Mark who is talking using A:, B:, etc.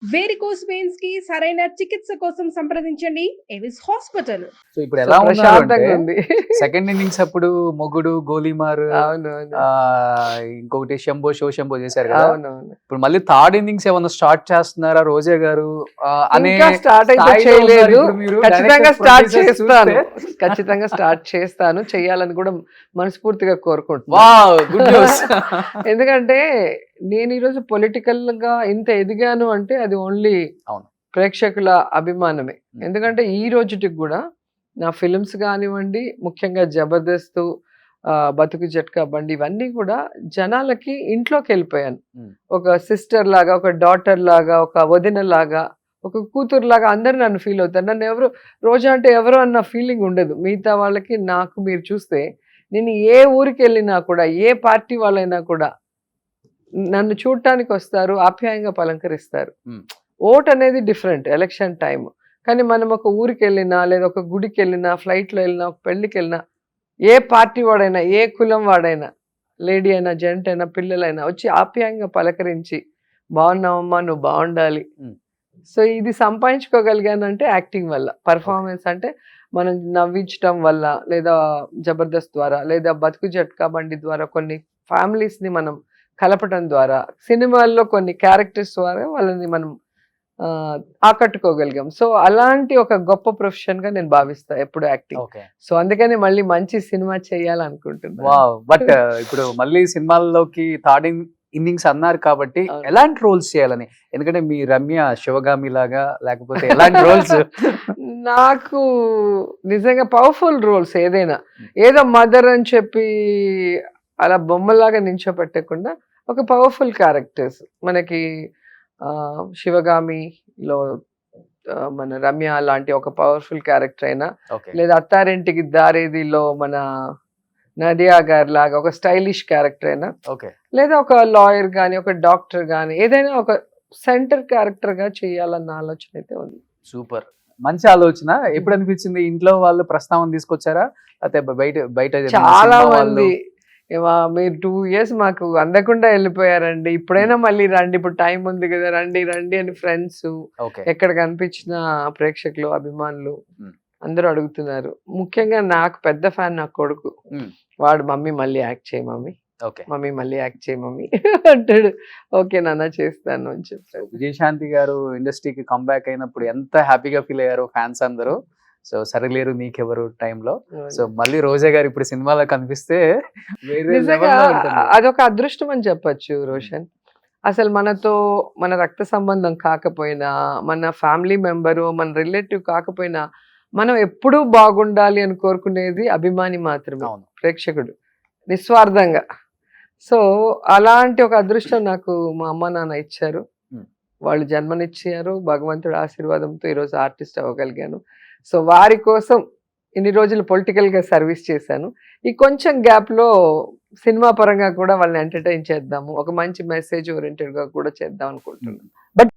A: Varicose veins కి సరైన చికిత్స కోసం సంప్రదించండి ఎవిస్ హాస్పిటల్.
B: సో ఇప్పుడు ఎలా ఉన్నారు అంటే
C: ప్రశాంతంగా ఉంది.
B: సెకండ్ ఇన్నింగ్స్ అప్పుడు మొగుడు గోలీమార్
C: అవునవును.
B: ఇంకొకటి శంభో షో శంభో చేశారు కదా.
C: అవునవును.
B: ఇప్పుడు మళ్ళీ థర్డ్ ఇన్నింగ్స్ ఏమన్నా స్టార్ట్ చేస్తున్నారా రోజా గారు అనే
C: ఇంకా స్టార్ట్ అయితే
B: స్థాయిలో
C: చేయలేదు.
B: ఉన్నారు ఇప్పుడు మీరు.
C: ఖచ్చితంగా
B: Director,
C: స్టార్ట్
B: producers
C: చేస్తాను.
B: చూస్తే.
C: ఖచ్చితంగా స్టార్ట్ చేస్తాను, చెయ్యాలని కూడా మనస్ఫూర్తిగా కోరుకుంటున్నాను.
B: Wow, good news.
C: ఎందుకంటే నేను ఈరోజు పొలిటికల్ గా ఇంత ఎదిగాను అంటే అది ఓన్లీ
B: అవును.
C: ప్రేక్షకుల అభిమానమే. ఎందుకంటే ఈ రోజుటికి కూడా నా ఫిల్మ్స్ కానివ్వండి, ముఖ్యంగా జబర్దస్త్, బతుకు జట్కా బండి, ఇవన్నీ కూడా జనాలకి ఇంట్లోకి వెళ్ళిపోయాను. ఒక సిస్టర్ లాగా, ఒక డాటర్ లాగా, ఒక వదిన లాగా, ఒక కూతురు లాగా అందరు నన్ను ఫీల్ అవుతారు. నన్ను ఎవరు రోజా అంటే ఎవరు అన్న ఫీలింగ్ ఉండదు. మిగతా వాళ్ళకి నాకు మీరు చూస్తే నేను ఏ ఊరికి వెళ్ళినా కూడా, ఏ పార్టీ వాళ్ళైనా కూడా నన్ను చూడటానికి వస్తారు, ఆప్యాయంగా పలంకరిస్తారు. ఓట్ అనేది డిఫరెంట్, ఎలక్షన్ టైం. కానీ మనం ఒక ఊరికి వెళ్ళినా, లేదా ఒక గుడికి వెళ్ళినా, ఫ్లైట్లో వెళ్ళినా, ఒక పెళ్లికి వెళ్ళినా, ఏ పార్టీ వాడైనా, ఏ కులం వాడైనా, లేడీ అయినా, జెంట్ అయినా, పిల్లలైనా వచ్చి ఆప్యాయంగా పలకరించి బాగున్నావమ్మా, నువ్వు బాగుండాలి. సో ఇది సంపాదించుకోగలిగానంటే యాక్టింగ్ వల్ల. పర్ఫార్మెన్స్ అంటే మనం నవ్వించడం వల్ల, లేదా జబర్దస్త్ ద్వారా, లేదా బతుకు జట్కా బండి ద్వారా కొన్ని ఫ్యామిలీస్ని మనం కలపడం ద్వారా, సినిమాల్లో కొన్ని క్యారెక్టర్స్ ద్వారా వాళ్ళని మనం ఆకట్టుకోగలిగాం. సో అలాంటి ఒక గొప్ప ప్రొఫెషన్ గా నేను భావిస్తా ఎప్పుడు యాక్టింగ్. సో అందుకని మళ్ళీ మంచి సినిమా చేయాలనుకుంటున్నాను.
B: వావ్, బట్ ఇప్పుడు మళ్ళీ సినిమాల్లోకి థర్డ్ ఇన్నింగ్స్ అన్నారు కాబట్టి ఎలాంటి రోల్స్ చేయాలని? ఎందుకంటే మీ రమ్య శివగామి లాగా, లేకపోతే ఎలాంటి రోల్స్?
C: నాకు నిజంగా పవర్ఫుల్ రోల్స్ ఏదైనా, ఏదో మదర్ అని చెప్పి అలా బొమ్మలాగా నించోపెట్టకుండా ఒక పవర్ఫుల్ క్యారెక్టర్స్ మనకి శివగామిలో మన రమ్య లాంటి ఒక పవర్ఫుల్ క్యారెక్టర్ అయినా, లేదా అత్తారింటికి దారేదిలో మన నదియా గారి లాగా ఒక స్టైలిష్ క్యారెక్టర్ అయినా, లేదా ఒక లాయర్ గాని, ఒక డాక్టర్ గాని, ఏదైనా ఒక సెంటర్ క్యారెక్టర్ గా చేయాలన్న ఆలోచన అయితే ఉంది.
B: సూపర్, మంచి ఆలోచన. ఎప్పుడు అనిపించింది? ఇంట్లో వాళ్ళు ప్రస్తావన తీసుకొచ్చారా, అయితే బయట
C: చాలా మంది మీరు 2 years మాకు అందకుండా వెళ్ళిపోయారండి, ఇప్పుడైనా మళ్ళీ రండి, ఇప్పుడు టైం ఉంది కదా, రండి రండి అని ఫ్రెండ్స్, ఎక్కడ కనిపించిన ప్రేక్షకులు, అభిమానులు అందరూ అడుగుతున్నారు. ముఖ్యంగా నాకు పెద్ద ఫ్యాన్ నా కొడుకు. వాడు మమ్మీ మళ్ళీ యాక్ట్ చేయి మమ్మీ, మమ్మీ మళ్ళీ యాక్ట్ చేయి మమ్మీ అంటాడు. ఓకే నాన్న చేస్తాను అని చెప్తాను.
B: విజయశాంతి గారు ఇండస్ట్రీకి కంబ్యాక్ అయినప్పుడు ఎంత హ్యాపీగా ఫీల్ అయ్యారు ఫ్యాన్స్ అందరూ. సో సరిలేరు నీకెవరు టైంలో. సో మళ్ళీ రోజా గారు ఇప్పుడు సినిమాలో కనిపిస్తే
C: అదొక అదృష్టం అని చెప్పచ్చు రోషన్. అసలు మనతో మన రక్త సంబంధం కాకపోయినా, మన ఫ్యామిలీ మెంబరు, మన రిలేటివ్ కాకపోయినా, మనం ఎప్పుడూ బాగుండాలి అని కోరుకునేది అభిమాని మాత్రమే, ప్రేక్షకుడు, నిస్వార్థంగా. సో అలాంటి ఒక అదృష్టం నాకు మా అమ్మ నాన్న ఇచ్చారు. వాళ్ళు జన్మనిచ్చారు. భగవంతుడి ఆశీర్వాదంతో ఈరోజు ఆర్టిస్ట్ అవ్వగలిగాను. సో వారి కోసం ఇన్ని రోజులు పొలిటికల్గా సర్వీస్ చేశాను. ఈ కొంచెం గ్యాప్లో సినిమా పరంగా కూడా వాళ్ళని ఎంటర్టైన్ చేద్దాము, ఒక మంచి మెసేజ్ ఓరియంటెడ్గా కూడా చేద్దాం అనుకుంటున్నాను.
B: బట్